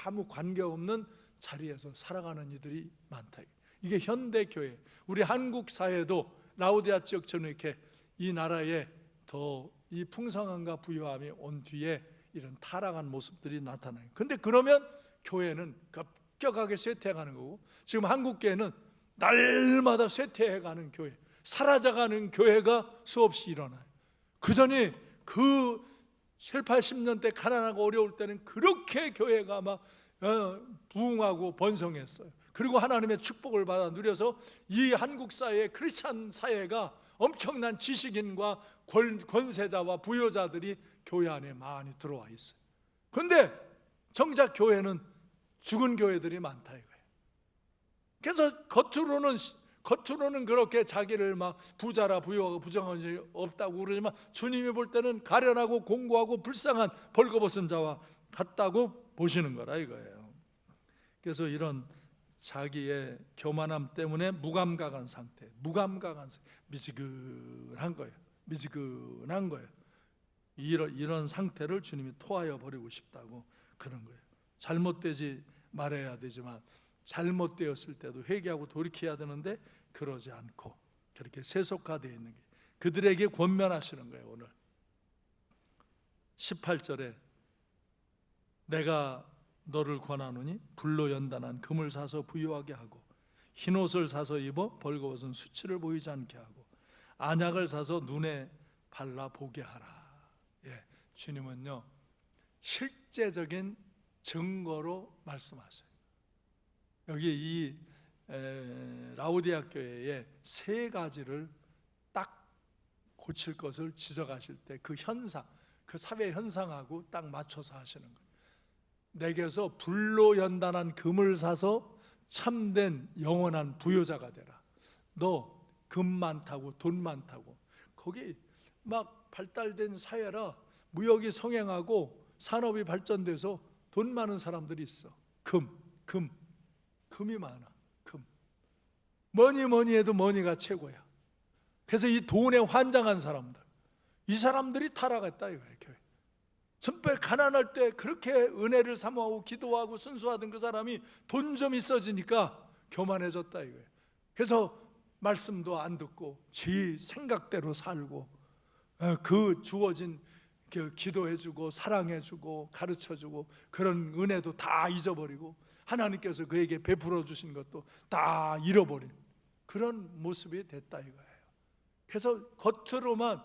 아무 관계없는 자리에서 살아가는 이들이 많다. 이게 현대 교회, 우리 한국 사회도 라오디아 지역처럼 이렇게 이 나라에 더 이 풍성함과 부유함이 온 뒤에 이런 타락한 모습들이 나타나요. 근데 그러면 교회는 급격하게 쇠퇴해가는 거고, 지금 한국 교회는 날마다 쇠퇴해가는 교회, 사라져가는 교회가 수없이 일어나요. 그전에 그 7, 80년 대 가난하고 어려울 때는 그렇게 교회가 막 부흥하고 번성했어요. 그리고 하나님의 축복을 받아 누려서 이 한국 사회의 크리스찬 사회가 엄청난 지식인과 권세자와 부여자들이 교회 안에 많이 들어와 있어요. 그런데 정작 교회는 죽은 교회들이 많다, 이거예요. 그래서 겉으로는 그렇게 자기를 막 부자라 부유하고 부정한 것이 없다고 그러지만 주님이 볼 때는 가련하고 공고하고 불쌍한 벌거벗은 자와 같다고 보시는 거라, 이거예요. 그래서 이런 자기의 교만함 때문에 무감각한 상태, 미지근한 거예요. 미지근한 거예요. 이런 상태를 주님이 토하여 버리고 싶다고 그런 거예요. 잘못되지 말아야 되지만 잘못되었을 때도 회개하고 돌이켜야 되는데 그러지 않고 그렇게 세속화되어 있는 게 그들에게 권면하시는 거예요. 오늘 18절에 내가 너를 권하노니 불로 연단한 금을 사서 부유하게 하고 흰옷을 사서 입어 벌거벗은 수치를 보이지 않게 하고 안약을 사서 눈에 발라 보게 하라. 주님은요 실제적인 증거로 말씀하세요. 여기 이 라오디아 교회에 세 가지를 딱 고칠 것을 지적하실 때 그 현상, 그 사회 현상하고 딱 맞춰서 하시는 거예요. 내게서 불로 연단한 금을 사서 참된 영원한 부요자가 되라. 너 금 많다고 돈 많다고 거기 막 발달된 사회라 무역이 성행하고 산업이 발전돼서 돈 많은 사람들이 있어. 금이 많아. 금. 뭐니 해도 머니가 최고야. 그래서 이 돈에 환장한 사람들, 이 사람들이 타락했다 이거예요. 교회. 전에 가난할 때 그렇게 은혜를 사모하고 기도하고 순수하던 그 사람이 돈 좀 있어지니까 교만해졌다 이거예요. 그래서 말씀도 안 듣고 지 생각대로 살고 그 주어진 기도해주고 사랑해주고 가르쳐주고 그런 은혜도 다 잊어버리고 하나님께서 그에게 베풀어 주신 것도 다 잃어버린 그런 모습이 됐다 이거예요. 그래서 겉으로만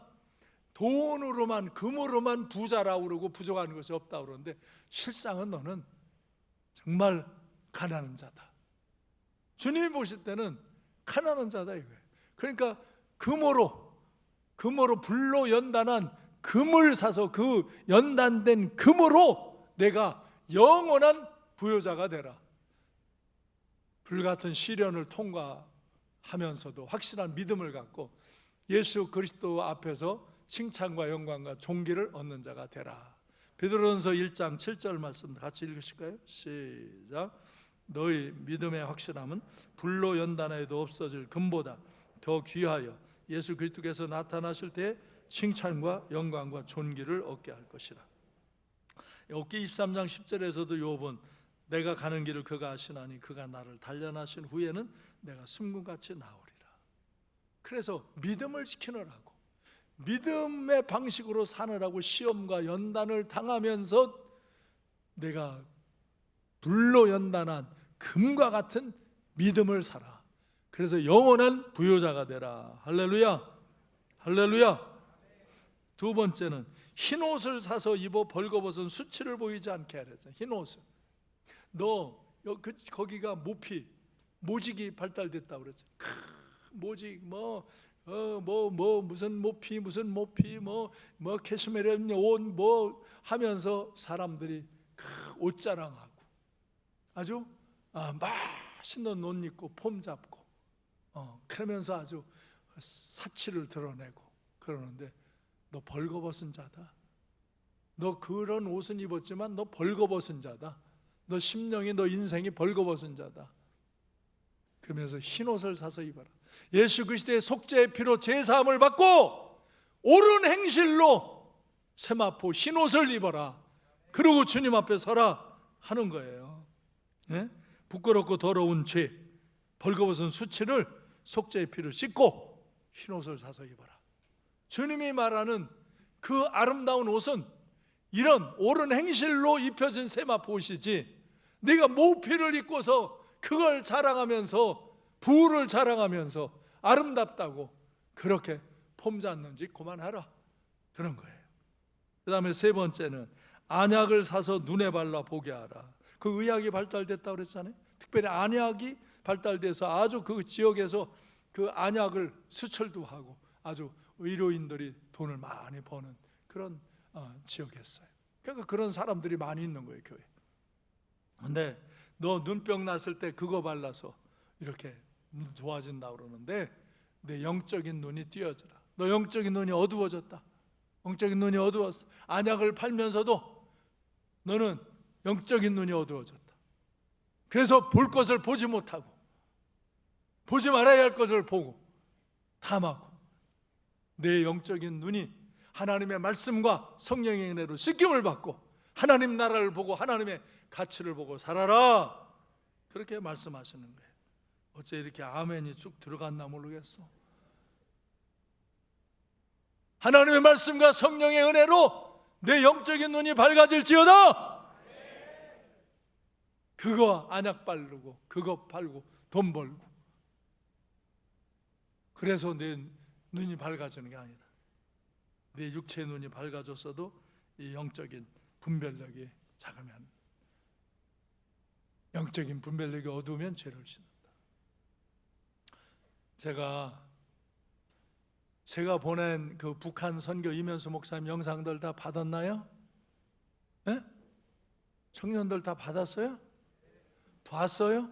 돈으로만 금으로만 부자라고 그러고 부족한 것이 없다고 그러는데 실상은 너는 정말 가난한 자다. 주님이 보실 때는 가난한 자다 이거예요. 그러니까 금으로 불로 연단한 금을 사서 그 연단된 금으로 내가 영원한 부요자가 되라. 불같은 시련을 통과하면서도 확실한 믿음을 갖고 예수 그리스도 앞에서 칭찬과 영광과 존귀를 얻는 자가 되라. 베드로전서 1장 7절 말씀 같이 읽으실까요? 시작. 너희 믿음의 확실함은 불로 연단해도 없어질 금보다 더 귀하여 예수 그리스도께서 나타나실 때 칭찬과 영광과 존귀를 얻게 할 것이라. 욥기 23장 10절에서도 욥은 내가 가는 길을 그가 아시나니 그가 나를 단련하신 후에는 내가 숨금같이 나오리라. 그래서 믿음을 지키느라고 믿음의 방식으로 사느라고 시험과 연단을 당하면서 내가 불로 연단한 금과 같은 믿음을 살아. 그래서 영원한 부요자가 되라. 할렐루야. 할렐루야. 두 번째는 흰 옷을 사서 입어 벌거벗은 수치를 보이지 않게 하랬잖아. 흰 옷을. 너 거기가 모직이 발달됐다고 그랬잖아. 모직 무슨 모피 뭐 캐시메르 옷 하면서 사람들이 옷 자랑하고 아주 맛있는 옷 입고 폼 잡고 그러면서 아주 사치를 드러내고 그러는데 너 벌거벗은 자다. 너 그런 옷은 입었지만 너 벌거벗은 자다. 너 심령이 너 인생이 벌거벗은 자다. 그러면서 흰 옷을 사서 입어라. 예수 그리스도의 속죄의 피로 제사함을 받고 옳은 행실로 세마포 흰 옷을 입어라. 그리고 주님 앞에 서라 하는 거예요. 네? 부끄럽고 더러운 죄, 벌거벗은 수치를 속죄의 피를 씻고 흰 옷을 사서 입어라. 주님이 말하는 그 아름다운 옷은 이런 옳은 행실로 입혀진 세마포 옷이지 네가 모피를 입고서 그걸 자랑하면서 부를 자랑하면서 아름답다고 그렇게 폼 잡는지 그만하라 그런 거예요. 그 다음에 세 번째는 안약을 사서 눈에 발라 보게 하라. 그 의학이 발달됐다고 그랬잖아요. 특별히 안약이 발달돼서 아주 그 지역에서 그 안약을 수출도 하고 아주 의료인들이 돈을 많이 버는 그런 지역이었어요. 그러니까 그런 사람들이 많이 있는 거예요, 교회. 근데 너 눈병 났을 때 그거 발라서 이렇게 좋아진다고 그러는데 내 영적인 눈이 띄어져라. 너 영적인 눈이 어두워졌다. 영적인 눈이 어두웠어. 안약을 팔면서도 너는 영적인 눈이 어두워졌다. 그래서 볼 것을 보지 못하고 보지 말아야 할 것을 보고 탐하고 내 영적인 눈이 하나님의 말씀과 성령의 은혜로 씻김을 받고 하나님 나라를 보고 하나님의 가치를 보고 살아라. 그렇게 말씀하시는 거예요. 어째 이렇게 아멘이 쭉 들어갔나 모르겠어. 하나님의 말씀과 성령의 은혜로 내 영적인 눈이 밝아질지어다. 그거 안약 바르고 그거 팔고 돈 벌고 그래서 내 눈이 밝아지는 게 아니다. 내 육체의 눈이 밝아졌어도 이 영적인 분별력이 작으면, 영적인 분별력이 어두우면 죄를 짓는다. 제가 보낸 그 북한 선교 이면수 목사님 영상들 다 받았나요? 네? 청년들 다 받았어요? 봤어요?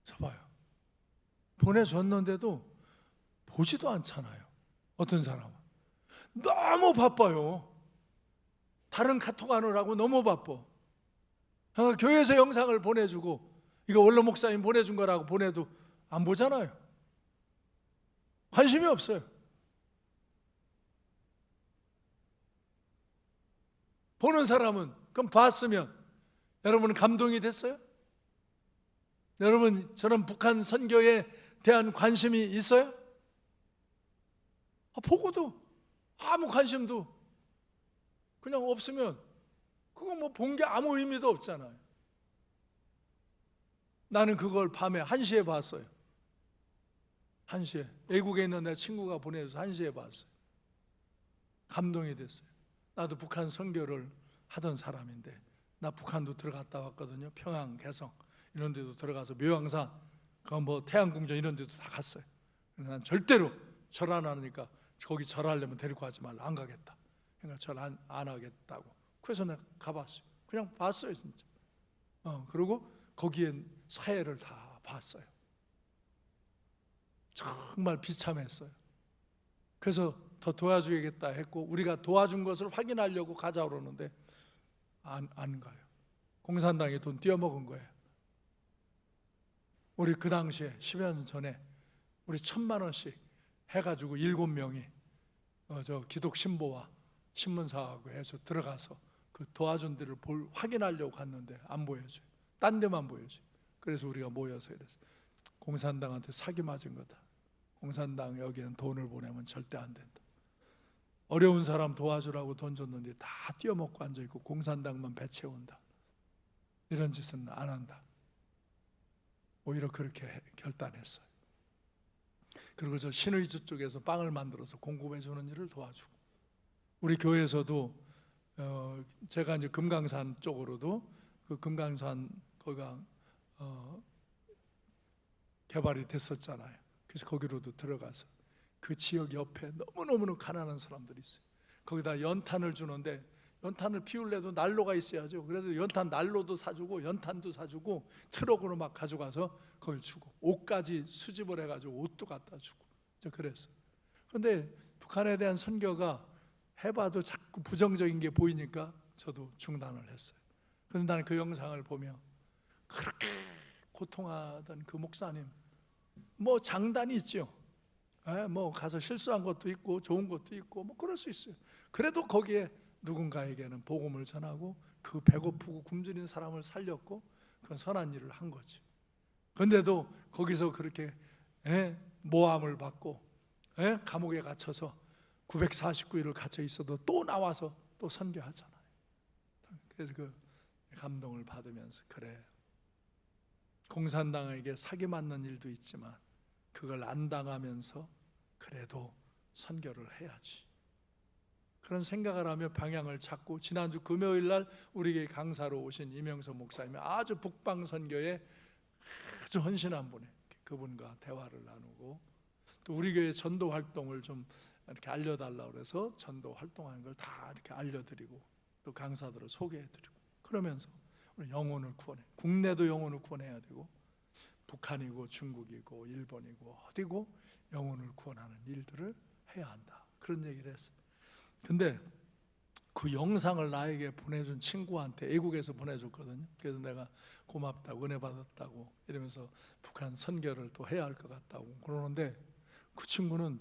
저 봐요. 보내줬는데도 보지도 않잖아요. 어떤 사람은 너무 바빠요. 다른 카톡 하느라고 너무 바빠. 교회에서 영상을 보내주고 이거 원로 목사님 보내준 거라고 보내도 안 보잖아요. 관심이 없어요. 보는 사람은 그럼 봤으면 여러분은 감동이 됐어요? 여러분 저런 북한 선교에 대한 관심이 있어요? 보고도 아무 관심도 그냥 없으면 그거 뭐 본 게 아무 의미도 없잖아요. 나는 그걸 밤에 1시에 봤어요. 1시에 외국에 있는 내 친구가 보내줘서 1시에 봤어요. 감동이 됐어요. 나도 북한 선교를 하던 사람인데 나 북한도 들어갔다 왔거든요. 평양, 개성 이런 데도 들어가서 묘양산, 뭐 태양궁전 이런 데도 다 갔어요. 난 절대로 절 안 하니까 거기 절하려면 데리고 가지 말라, 안 가겠다. 그러니까 절 안 하겠다고. 그래서 내가 가봤어요. 그냥 봤어요 진짜. 그리고 거기에 사회를 다 봤어요. 정말 비참했어요. 그래서 더 도와주겠다 했고 우리가 도와준 것을 확인하려고 가자 그러는데 안 가요. 공산당이 돈 띄어먹은 거예요. 우리 그 당시에 10여 년 전에 우리 1,000만 원씩 해가지고 7명이 저 기독 신보와 신문사하고 해서 들어가서 그 도와준 데를 확인하려고 갔는데 안 보여줘요. 딴 데만 보여줘요. 그래서 우리가 모여서 이랬어요. 공산당한테 사기 맞은 거다. 공산당 여기는 돈을 보내면 절대 안 된다. 어려운 사람 도와주라고 돈 줬는데 다 띄어먹고 앉아있고 공산당만 배 채운다. 이런 짓은 안 한다. 오히려 그렇게 결단했어요. 그리고 저 신의주 쪽에서 빵을 만들어서 공급해 주는 일을 도와주고 우리 교회에서도 제가 이제 금강산 쪽으로도 그 금강산 거기가 개발이 됐었잖아요. 그래서 거기로도 들어가서 그 지역 옆에 너무너무 가난한 사람들이 있어요. 거기다 연탄을 주는데 연탄을 피우려도 난로가 있어야죠. 그래서 연탄 난로도 사주고 연탄도 사주고 트럭으로 막 가져가서 그걸 주고 옷까지 수집을 해가지고 옷도 갖다 주고 그랬어요. 그런데 북한에 대한 선교가 해봐도 자꾸 부정적인 게 보이니까 저도 중단을 했어요. 그런데 나는 그 영상을 보며 그렇게 고통하던 그 목사님 뭐 장단이 있죠. 뭐 가서 실수한 것도 있고 좋은 것도 있고 뭐 그럴 수 있어요. 그래도 거기에 누군가에게는 복음을 전하고 그 배고프고 굶주린 사람을 살렸고 그 선한 일을 한 거지. 그런데도 거기서 그렇게 모함을 받고 감옥에 갇혀서 949일을 갇혀 있어도 또 나와서 또 선교하잖아요. 그래서 그 감동을 받으면서 그래, 공산당에게 사기 맞는 일도 있지만 그걸 안 당하면서 그래도 선교를 해야지. 그런 생각을 하며 방향을 찾고 지난주 금요일 날 우리에게 강사로 오신 이명석 목사님이 아주 북방 선교에 아주 헌신한 분이에요. 그분과 대화를 나누고 또 우리 교회 전도 활동을 좀 이렇게 알려달라고 그래서 전도 활동하는 걸 다 이렇게 알려드리고 또 강사들을 소개해드리고 그러면서 우리 영혼을 구원해, 국내도 영혼을 구원해야 되고 북한이고 중국이고 일본이고 어디고 영혼을 구원하는 일들을 해야 한다. 그런 얘기를 했어요. 근데 그 영상을 나에게 보내준 친구한테 애국에서 보내줬거든요. 그래서 내가 고맙다고 은혜 받았다고 이러면서 북한 선교를 또 해야 할 것 같다고 그러는데 그 친구는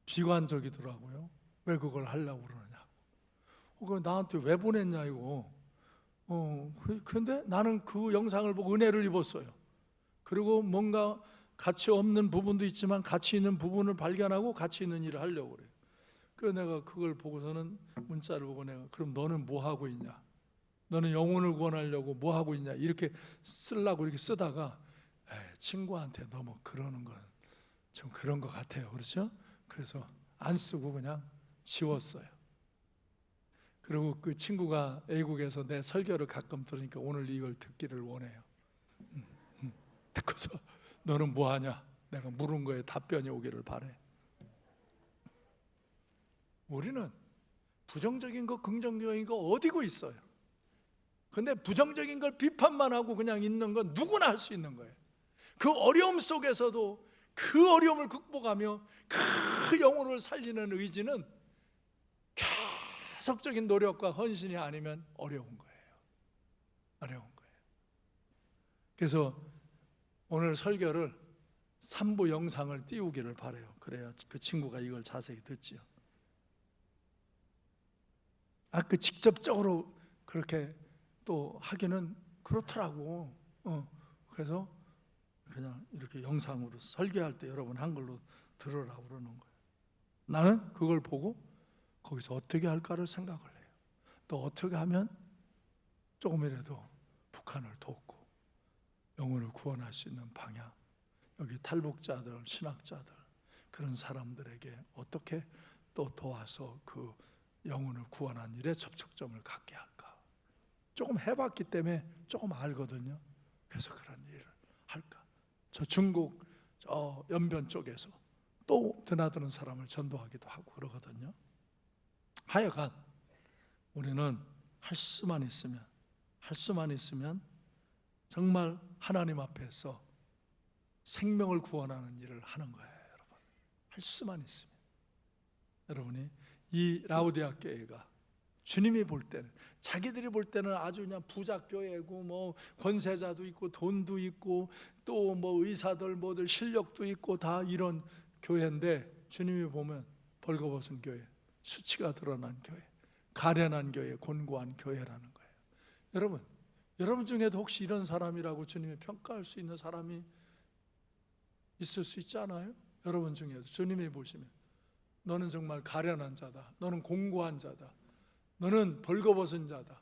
비관적이더라고요. 왜 그걸 하려고 그러느냐고. 나한테 왜 보냈냐 이거. 근데 나는 그 영상을 보고 은혜를 입었어요. 그리고 뭔가 가치 없는 부분도 있지만 가치 있는 부분을 발견하고 가치 있는 일을 하려고 그래요. 그래서 내가 그걸 보고서는 문자를 보고 내가 그럼 너는 뭐 하고 있냐? 너는 영혼을 구원하려고 뭐 하고 있냐? 이렇게 쓰려고 이렇게 쓰다가 친구한테 너무 그러는 건 좀 그런 것 같아요. 그렇죠? 그래서 안 쓰고 그냥 지웠어요. 그리고 그 친구가 애국에서 내 설교를 가끔 들으니까 오늘 이걸 듣기를 원해요. 듣고서 너는 뭐하냐? 내가 물은 거에 답변이 오기를 바래. 우리는 부정적인 거 긍정적인 거 어디고 있어요. 근데 부정적인 걸 비판만 하고 그냥 있는 건 누구나 할 수 있는 거예요. 그 어려움 속에서도 그 어려움을 극복하며 그 영혼을 살리는 의지는 계속적인 노력과 헌신이 아니면 어려운 거예요. 어려운 거예요. 그래서 오늘 설교를 3부 영상을 띄우기를 바라요. 그래야 그 친구가 이걸 자세히 듣지요. 그 직접적으로 그렇게 또 하기는 그렇더라고. 그래서 그냥 이렇게 영상으로 설교할 때 여러분 한글로 들으라고 그러는 거예요. 나는 그걸 보고 거기서 어떻게 할까를 생각을 해요. 또 어떻게 하면 조금이라도 북한을 돕고 영혼을 구원할 수 있는 방향, 여기 탈북자들, 신학자들 그런 사람들에게 어떻게 또 도와서 그 영혼을 구원한 일에 접촉점을 갖게 할까. 조금 해봤기 때문에 조금 알거든요. 그래서 그런 일을 할까. 저 중국 저 연변 쪽에서 또 드나드는 사람을 전도하기도 하고 그러거든요. 하여간 우리는 할 수만 있으면 정말 하나님 앞에서 생명을 구원하는 일을 하는 거예요. 여러분, 할 수만 있으면. 여러분이 이 라오디아 교회가 주님이 볼 때는, 자기들이 볼 때는 아주 그냥 부자 교회고 뭐 권세자도 있고 돈도 있고 또 뭐 의사들 뭐들 실력도 있고 다 이런 교회인데, 주님이 보면 벌거벗은 교회, 수치가 드러난 교회, 가련한 교회, 곤고한 교회라는 거예요. 여러분 중에도 혹시 이런 사람이라고 주님이 평가할 수 있는 사람이 있을 수 있지 않아요? 여러분 중에도 주님이 보시면 너는 정말 가련한 자다, 너는 공고한 자다, 너는 벌거벗은 자다,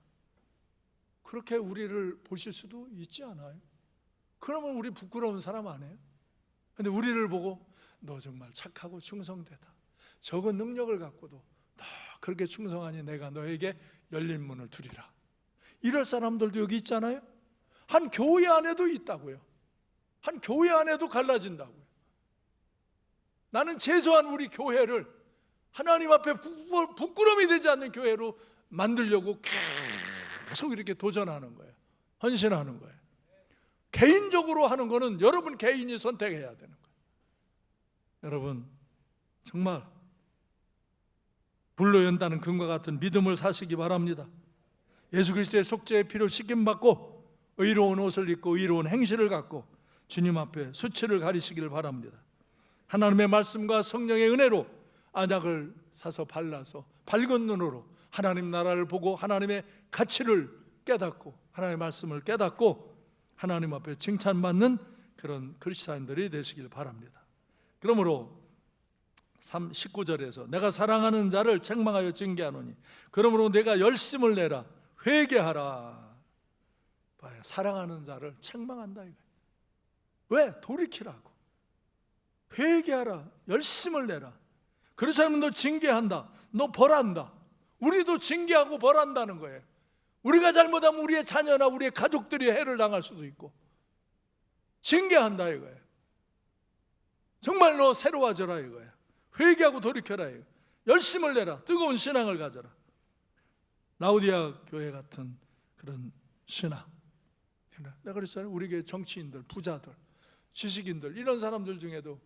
그렇게 우리를 보실 수도 있지 않아요? 그러면 우리 부끄러운 사람 아니에요? 근데 우리를 보고 너 정말 착하고 충성되다, 적은 능력을 갖고도 너 그렇게 충성하니 내가 너에게 열린 문을 두리라, 이럴 사람들도 여기 있잖아요. 한 교회 안에도 있다고요. 한 교회 안에도 갈라진다고요. 나는 최소한 우리 교회를 하나님 앞에 부끄러움이 되지 않는 교회로 만들려고 계속 이렇게 도전하는 거예요. 헌신하는 거예요. 개인적으로 하는 거는 여러분 개인이 선택해야 되는 거예요. 여러분 정말 불로 연다는 금과 같은 믿음을 사시기 바랍니다. 예수 그리스도의 속죄의 피로 씻김받고 의로운 옷을 입고 의로운 행실을 갖고 주님 앞에 수치를 가리시기를 바랍니다. 하나님의 말씀과 성령의 은혜로 안약을 사서 발라서 밝은 눈으로 하나님 나라를 보고 하나님의 가치를 깨닫고 하나님의 말씀을 깨닫고 하나님 앞에 칭찬받는 그런 그리스도인들이 되시길 바랍니다. 그러므로 19절에서 내가 사랑하는 자를 책망하여 징계하노니 그러므로 내가 열심을 내라 회개하라. 봐요, 사랑하는 자를 책망한다 이거예요. 왜? 돌이키라고. 회개하라, 열심을 내라. 그렇지 않으면 너 징계한다, 너 벌한다. 우리도 징계하고 벌한다는 거예요. 우리가 잘못하면 우리의 자녀나 우리의 가족들이 해를 당할 수도 있고 징계한다 이거예요. 정말로 새로워져라 이거예요. 회개하고 돌이켜라 이거예요. 열심을 내라, 뜨거운 신앙을 가져라. 라오디아 교회 같은 그런 신앙. 내가 그랬잖아요. 우리 교회 정치인들, 부자들, 지식인들 이런 사람들 중에도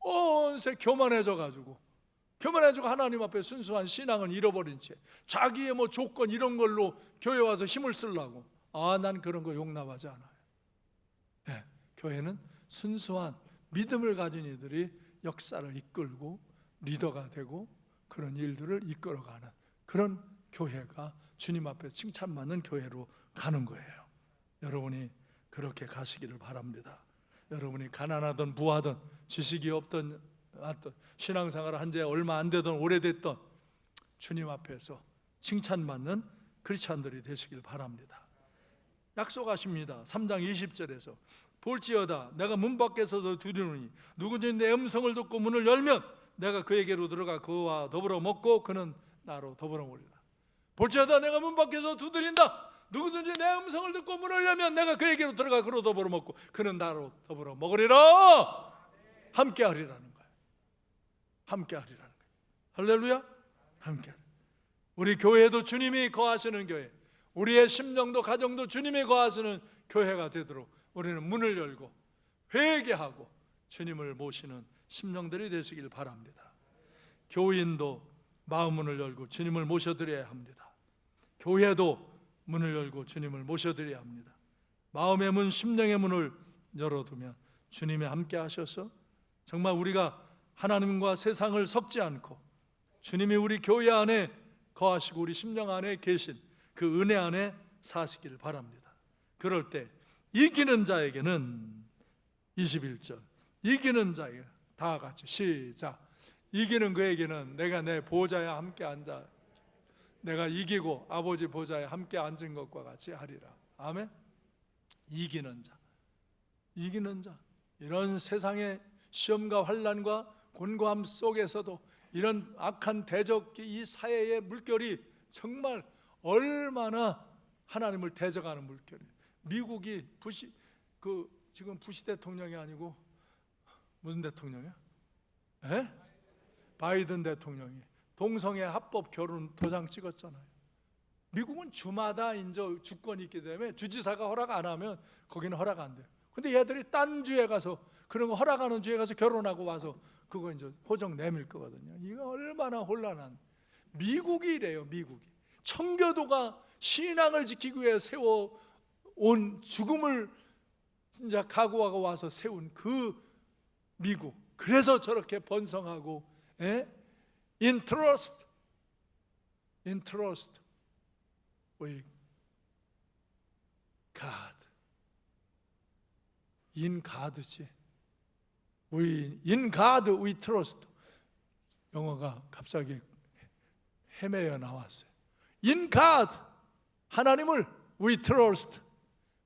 온세 교만해져가지고 하나님 앞에 순수한 신앙을 잃어버린 채 자기의 뭐 조건 이런 걸로 교회 와서 힘을 쓰려고, 난 그런 거 용납하지 않아요. 네, 교회는 순수한 믿음을 가진 이들이 역사를 이끌고 리더가 되고 그런 일들을 이끌어가는 그런 교회가 주님 앞에 칭찬받는 교회로 가는 거예요. 여러분이 그렇게 가시기를 바랍니다. 여러분이 가난하든 부하든 지식이 없든 신앙생활을 한 지 얼마 안 되든 오래됐든 주님 앞에서 칭찬받는 크리스찬들이 되시길 바랍니다. 약속하십니다. 3장 20절에서 볼지어다 내가 문 밖에 서서 두드리노니 누구든지 내 음성을 듣고 문을 열면 내가 그에게로 들어가 그와 더불어 먹고 그는 나로 더불어 먹으리라. 볼지어다 내가 문 밖에서 두드린다. 누구든지 내 음성을 듣고 문을 열면 내가 그에게로 들어가 그로 더불어 먹고 그는 나로 더불어 먹으리라. 함께 하리라는 거예요. 함께 하리라는 거예요. 할렐루야. 함께 하리. 우리 교회도 주님이 거하시는 교회, 우리의 심령도 가정도 주님이 거하시는 교회가 되도록 우리는 문을 열고 회개하고 주님을 모시는 심령들이 되시길 바랍니다. 교인도 마음 문을 열고 주님을 모셔드려야 합니다. 교회도 문을 열고 주님을 모셔드려야 합니다. 마음의 문, 심령의 문을 열어두면 주님이 함께 하셔서 정말 우리가 하나님과 세상을 섞지 않고 주님이 우리 교회 안에 거하시고 우리 심령 안에 계신 그 은혜 안에 사시길 바랍니다. 그럴 때 이기는 자에게는 21절 이기는 자에게 다 같이 시작. 이기는 그에게는 내가 내 보좌에 함께 앉아 내가 이기고 아버지 보좌에 함께 앉은 것과 같이 하리라. 아멘. 이기는 자, 이기는 자. 이런 세상의 시험과 환난과 곤고함 속에서도 이런 악한 대적 이 사회의 물결이 정말 얼마나 하나님을 대적하는 물결이에요. 미국이 지금 부시 대통령이 아니고 무슨 대통령이야? 바이든 대통령이 동성애 합법 결혼 도장 찍었잖아요. 미국은 주마다 이제 주권이 있기 때문에 주지사가 허락 안 하면 거기는 허락 안 돼요. 근데 얘들이 딴 주에 가서 그런 거 허락하는 주에 가서 결혼하고 와서 그거 이제 호적 내밀 거거든요. 이거 얼마나 혼란한. 미국이 이래요. 미국이 청교도가 신앙을 지키기 위해 세워온 죽음을 진짜 각오하고 와서 세운 그 미국. 그래서 저렇게 번성하고 In trust with God. In God지. In God we trust. 영어가 갑자기 헤매어 나왔어요. In God, 하나님을 we trust.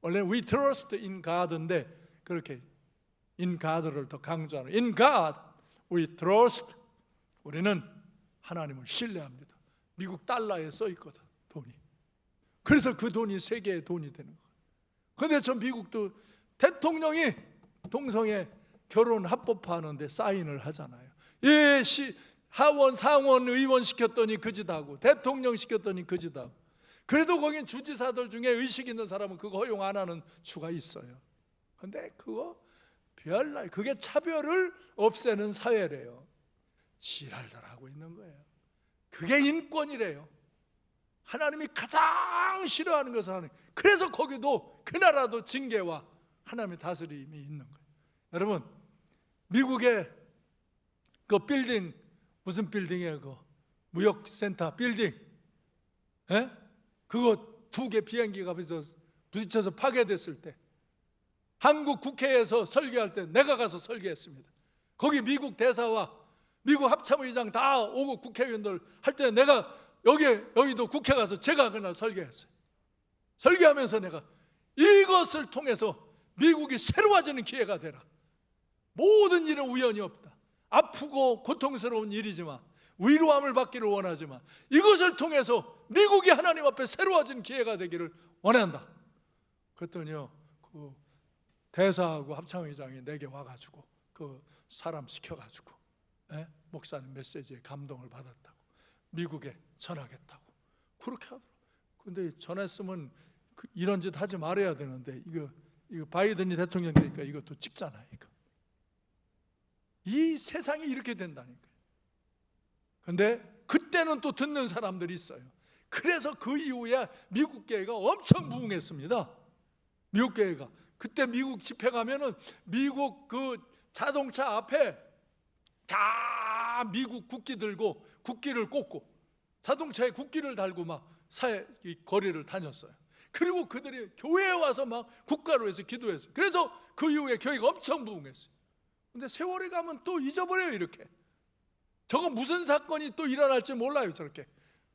원래는 we trust in God인데 그렇게 in God를 더 강조하는 in God we trust. 우리는 하나님을 신뢰합니다. 미국 달러에 써 있거든, 돈이. 그래서 그 돈이 세계의 돈이 되는 거예요. 그런데 저 미국도 대통령이 동성애 결혼 합법화하는데 사인을 하잖아요. 예, 하원, 상원, 의원 시켰더니 그짓하고 대통령 시켰더니 그짓하고. 그래도 거긴 주지사들 중에 의식 있는 사람은 그거 허용 안 하는 주가 있어요. 그런데 그거 별날 그게 차별을 없애는 사회래요. 지랄들 하고 있는 거예요. 그게 인권이래요. 하나님이 가장 싫어하는 것을 하는. 그래서 거기도 그 나라도 징계와 하나님의 다스림이 있는 거예요. 여러분, 미국의 그 빌딩, 무슨 빌딩이에요? 그 무역센터 빌딩, 그거 2개 비행기가 부딪혀서 파괴됐을 때 한국 국회에서 설교할 때 내가 가서 설교했습니다. 거기 미국 대사와 미국 합참의장 다 오고 국회의원들 할 때 내가 여기도 국회 가서 제가 그날 설교했어요. 설교하면서 내가 이것을 통해서 미국이 새로워지는 기회가 되라. 모든 일은 우연이 없다. 아프고 고통스러운 일이지만 위로함을 받기를 원하지만 이것을 통해서 미국이 하나님 앞에 새로워지는 기회가 되기를 원한다. 그랬더니요, 그 대사하고 합참의장이 내게 와가지고 그 사람 시켜가지고 목사님 메시지에 감동을 받았다고 미국에 전하겠다고 그렇게 하더라고요. 근데 전했으면 이런 짓 하지 말아야 되는데 이거 바이든이 대통령 되니까 이것도 찍잖아요. 이 세상이 이렇게 된다니까요. 근데 그때는 또 듣는 사람들이 있어요. 그래서 그 이후에 미국 교회가 엄청 부흥했습니다. 미국 교회가 그때 미국 집회 가면은 미국 그 자동차 앞에 다 미국 국기 들고 국기를 꽂고 자동차에 국기를 달고 막 거리를 다녔어요. 그리고 그들이 교회에 와서 막 국가로 해서 기도했어요. 그래서 그 이후에 교회가 엄청 부흥했어요. 근데 세월이 가면 또 잊어버려요. 이렇게 저거 무슨 사건이 또 일어날지 몰라요. 저렇게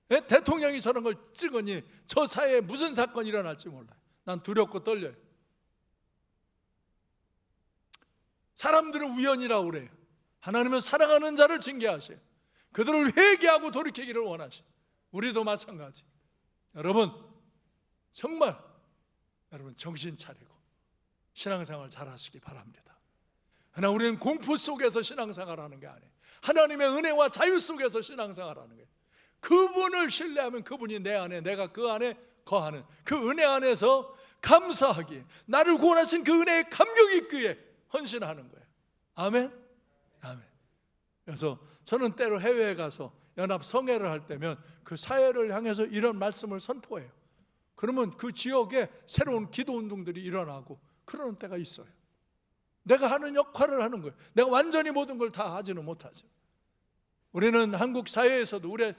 대통령이 저런 걸 찍으니 저 사회에 무슨 사건이 일어날지 몰라요. 난 두렵고 떨려요. 사람들은 우연이라고 그래요. 하나님은 사랑하는 자를 징계하셔요. 그들을 회개하고 돌이키기를 원하셔요. 우리도 마찬가지. 여러분 정말 여러분 정신 차리고 신앙생활 잘하시기 바랍니다. 그러나 우리는 공포 속에서 신앙생활하는 게 아니에요. 하나님의 은혜와 자유 속에서 신앙생활하는 거예요. 그분을 신뢰하면 그분이 내 안에, 내가 그 안에 거하는 그 은혜 안에서 감사하기에, 나를 구원하신 그 은혜에 감격 있기에 헌신하는 거예요. 아멘? 아멘. 그래서 저는 때로 해외에 가서 연합 성회를 할 때면 그 사회를 향해서 이런 말씀을 선포해요. 그러면 그 지역에 새로운 기도 운동들이 일어나고 그러는 때가 있어요. 내가 하는 역할을 하는 거예요. 내가 완전히 모든 걸 다 하지는 못하죠. 우리는 한국 사회에서도 우리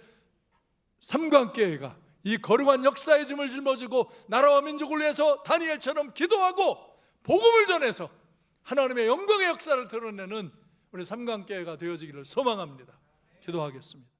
삼관교회가 이 거룩한 역사의 짐을 짊어지고 나라와 민족을 위해서 다니엘처럼 기도하고 복음을 전해서 하나님의 영광의 역사를 드러내는 우리 삼관교회가 되어지기를 소망합니다. 기도하겠습니다.